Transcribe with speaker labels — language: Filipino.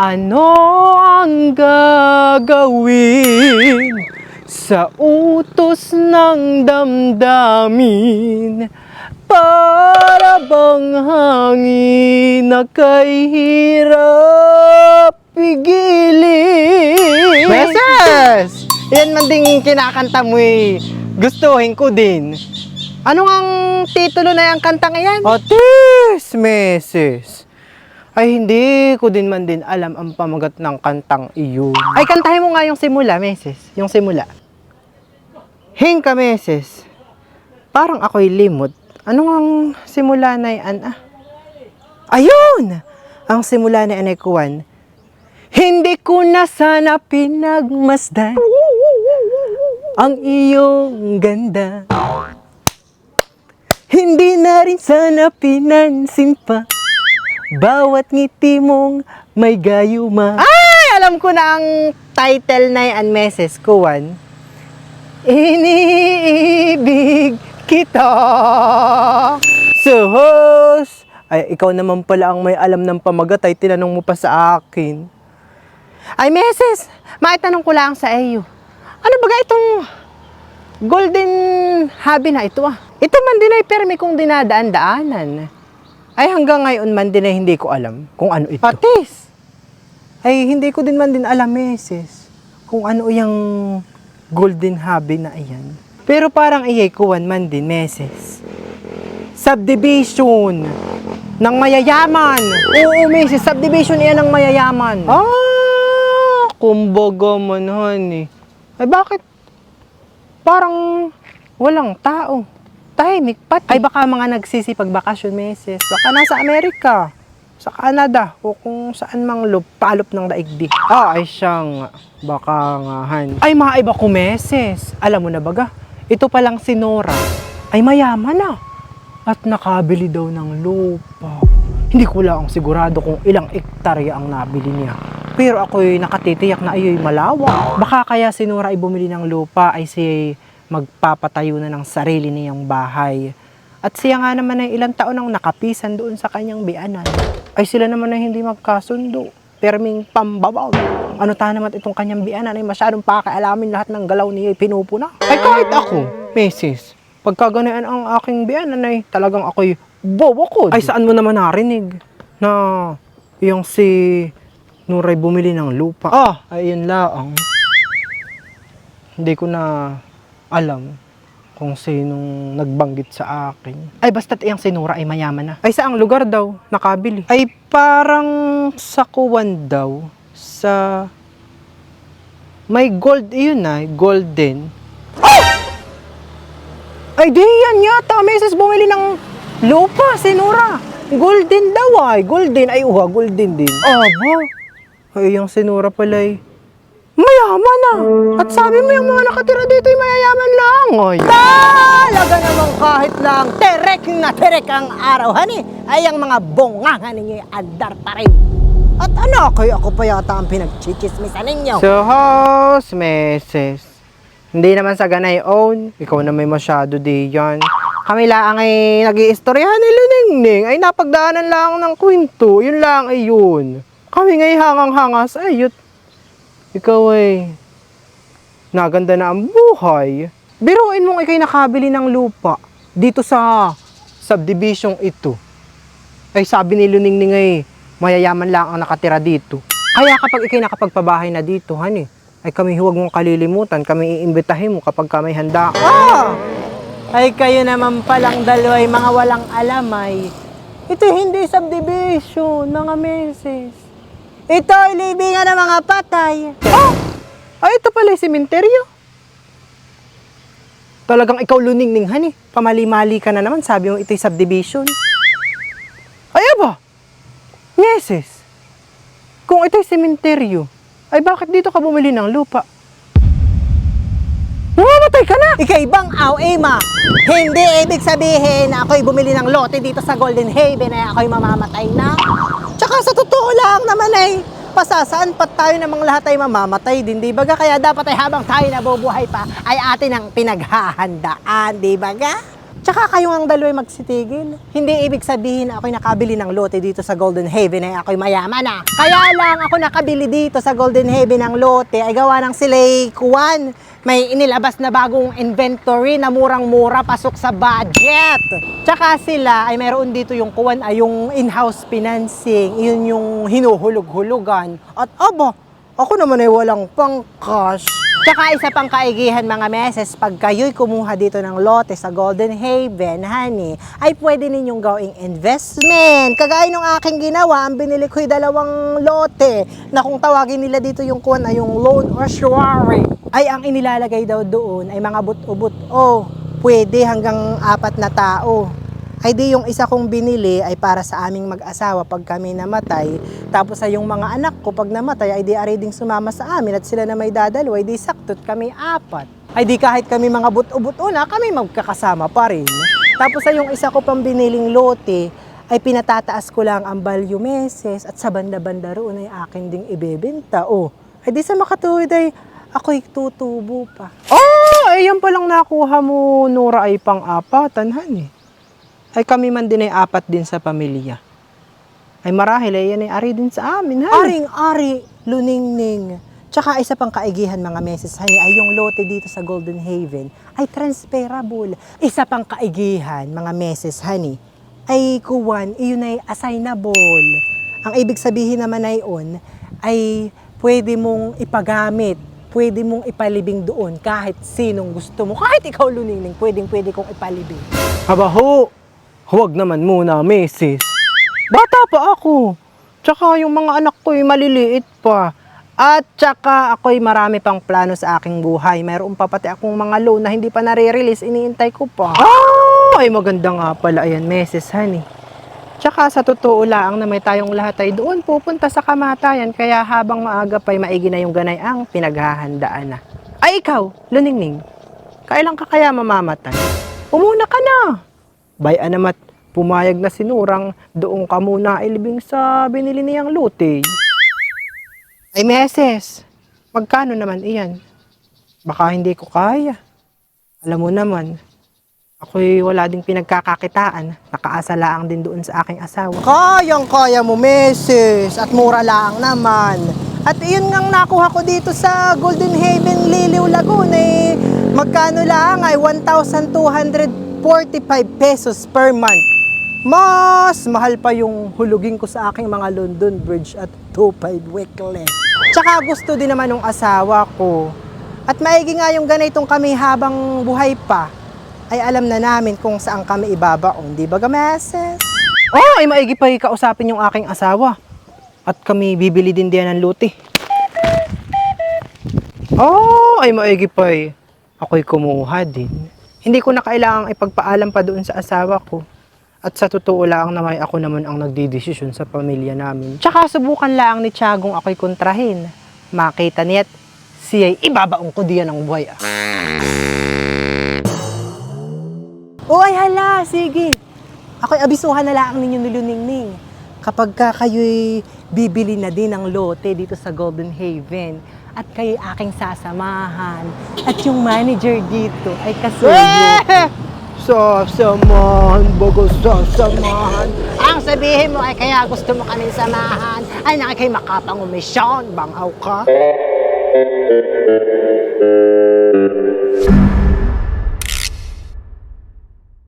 Speaker 1: Ano ang gagawin sa utos ng damdamin? Para bang hangin na kay hirap pigilin? Meses! Yan man ding kinakanta mo eh. Gustuhin ko din. Ano ang titulo na yung kantang iyan? Otis, Meses. Ay, hindi ko din man din alam ang pamagat ng kantang iyon. Ay, kantahin mo nga yung simula, Meses. Yung simula. Hingka, Meses. Parang ako'y limot. Ano ang simula na yan? Ayun! Ang simula na yan ay kuwan. Hindi ko na sana pinagmasdan ang iyong ganda. Hindi na rin sana pinansin pa bawat ngiti mong may gayuma. Ay! Alam ko na ang title na yan, Meses, kuwan. Iniibig kita. So, host, ay ikaw naman pala ang may alam ng pamagat ay tinanong mo pa sa akin. Ay, Meses, maitanong ko lang sa iyo. Ano ba itong golden hobby na ito? Ito man din ay permi kong dinadaan-daanan. Ay hanggang ngayon man din ay hindi ko alam kung ano ito. Patis! Ay hindi ko din man din alam, Meses, kung ano yung golden hobby na iyan. Pero parang iyay kuwan man din, Meses. Subdivision ng mayayaman. Oo, Meses, subdivision iyan ng mayayaman. Kumbaga man, honey. Ay bakit parang walang tao? Tahimik pati. Ay baka mga nagsisipagbakasyon, Meses. Baka nasa Amerika, sa Canada, o kung saan mang palop ng daigdig. Ay siya nga. Baka nga, han. Ay mga iba ko, Meses. Alam mo na baga, ito palang si Nora ay mayaman na. At nakabili daw ng lupa. Hindi ko lang sigurado kung ilang ektarya ang nabili niya. Pero ako'y nakatitiyak na ayo'y malawak. Baka kaya si Nora ay bumili ng lupa ay si magpapatayo na ng sarili niyang bahay. At siya nga naman ay ilang taon ang nakapisan doon sa kanyang bianan. Ay sila naman ay hindi magkasundo. Perming pambabaw. Ano ta naman itong kanyang bianan ay masyadong pakialamin lahat ng galaw niya ay pinupuna. Ay kahit ako, Meses, pagkaganaan ang aking bianan ay talagang ako'y bobokod. Ay saan mo naman narinig na yung si Nuray bumili ng lupa? Ayun lang. Hindi ko na alam kung sinong nagbanggit sa akin. Ay basta't iyang si Nora ay mayaman na. Ay saang lugar daw nakabili? Ay parang sa Kuwan daw. Sa may gold iyon na, golden. Ay di yan yata, Meses, bumili ng lupa si Nora. Golden daw ay. Golden ay golden din. Ay yung si Nora pala'y mayaman na. At sabi mo yung mga nakatira dito ay mayayaman lang. Talaga namang kahit lang terek na terek ang araw, hani, ay ang mga bungangan ninyo ay andar pa rin. At ano, kayo ako pa yata ang pinagchichismisan ninyo. So, host, Meses, hindi naman sa ganay own. Ikaw na may masyado di yan. Kami lang ay nag-iistoryahan ni Luningning. Ay napagdaanan lang ng kwento. Yun lang ay yun. Kami ngay hangang-hangas. Ayot. Ikaw ay naganda na ang buhay. Biruin mong ikay nakabili ng lupa dito sa subdivision ito. Ay sabi ni Luningning ay mayayaman lang ang nakatira dito. Kaya kapag ikay nakapagpabahay na dito, hani, ay kami huwag mong kalilimutan. Kami iimbitahin mo kapag kami handa. Ay kayo naman palang dalaway mga walang alamay. Ito hindi subdivision, mga Meses. Ito ay libingan ng mga patay. Ay ito pala yung sementeryo. Talagang ikaw Luningning, hani. Pamali-mali ka na naman, sabi mo ito'y subdivision. Ay aba, Meses, kung ito'y sementeryo, ay bakit dito ka bumili ng lupa? Mamamatay ka na! Ikaibang Ema. Hindi ibig sabihin na ako'y bumili ng lote dito sa Golden Haven ay ako'y mamamatay na. Tsaka sa totoo lang naman ay pasasaan pat tayo namang lahat ay mamamatay din, di baga? Kaya dapat ay habang tayo nabubuhay pa ay atin ang pinaghahandaan, di baga? Tsaka kayo ang daloy magsitigil. Hindi ibig sabihin na ako'y nakabili ng lote dito sa Golden Haven ay ako'y mayaman na. Kaya lang ako nakabili dito sa Golden Haven ng lote ay gawa ng sila'y kuwan. May inilabas na bagong inventory na murang-mura pasok sa budget. Tsaka sila ay mayroon dito yung kuwan ay yung in-house financing. Yun yung hinuhulog-hulugan. At aba, ako naman ay walang pang-cash. Tsaka isa pang kaigihan mga meses, pag kayo'y kumuha dito ng lote sa Golden Haven, honey, ay pwede ninyong gawing investment. Kagaya nung aking ginawa, ang binili ko'y 2 lote na kung tawagin nila dito yung kuwan ay yung loan or surety. Ay ang inilalagay daw doon ay mga but-o-but-o. Pwede hanggang 4 na tao. Ay di yung isa kong binili ay para sa aming mag-asawa pag kami namatay. Tapos ay yung mga anak ko pag namatay ay di ari ding sumama sa amin at sila na may dadalo ay di saktot kami 4. Ay di kahit kami mga but-o-but-o na kami magkakasama pa rin. Tapos ay yung isa ko pang biniling lote ay pinatataas ko lang ang value meses at sa banda-banda roon ay akin ding ibebenta. Oh, ay di sa makatuwid ay ako'y tutubo pa. Oh, ay yan palang nakuha mo, Nora, ay pang-apatan, honey. Ay kami man din ay 4 din sa pamilya. Ay marahil ay yan ay ari din sa amin, ha? Aring-ari, luningning. Tsaka isa pang kaigihan mga meses, honey, ay yung lote dito sa Golden Haven ay transferable. Isa pang kaigihan mga meses, honey, ay kuwan, iyon ay assignable. Ang ibig sabihin naman ay on, ay pwede mong ipagamit, pwede mong ipalibing doon kahit sinong gusto mo. Kahit ikaw luningning, pwedeng-pwede kong ipalibing. Habaho! Huwag naman muna, meses. Bata pa ako. Tsaka yung mga anak ko'y maliliit pa. At tsaka ako'y marami pang plano sa aking buhay. Mayroon pa pati akong mga loan na hindi pa nare-release. Iniintay ko pa. Ay maganda nga pala. Ayan, meses, honey. Tsaka sa totoo lang na may tayong lahat ay doon pupunta sa kamatayan. Kaya habang maaga pa'y maigi na yung ganay ang pinaghahandaan na. Ay ikaw, luningning. Kailan ka kaya mamamatay? Umuna ka na. Bayan namat, pumayag na sinurang doon ka muna ilibing sa binili niyang lote. Ay meses, magkano naman iyan? Baka hindi ko kaya. Alam mo naman, ako'y wala ding pinagkakakitaan. Nakaasa lang din doon sa aking asawa. Kayang-kaya mo, meses, at mura lang naman. At iyon ngang nakuha ko dito sa Golden Haven, Liliw, Laguna. Eh, magkano lang ay 1,245 pesos per month. Mas mahal pa yung hulugin ko sa aking mga London Bridge at 2.5 weekly. Tsaka gusto din naman ng asawa ko. At maigi nga yung ganitong kami habang buhay pa, ay alam na namin kung saan kami ibabaon. Di ba, gameses? Oh, ay maigi pa kausapin yung aking asawa. At kami bibili din diyan ng lote. Oh, ay maigi pa ako'y kumuha din. Hindi ko na kailangang ipagpaalam pa doon sa asawa ko. At sa totoo lang na may ako naman ang nagdidesisyon sa pamilya namin. Tsaka subukan lang ni Tiagong ako'y kontrahin. Makita niya't siya'y ibabaong ko diyan ng buhay. Uy, hala, sige. Ako'y abisuhan na lang ninyo niluningning. Kapag kayo'y bibili na din ng lote dito sa Golden Haven, at kayo aking sasamahan. At yung manager dito ay kasuyo. Sasamahan, bago sasamahan. Ang sabihin mo ay kaya gusto mo kaming samahan, ay nakikay makapangumisyon, bangaw ka.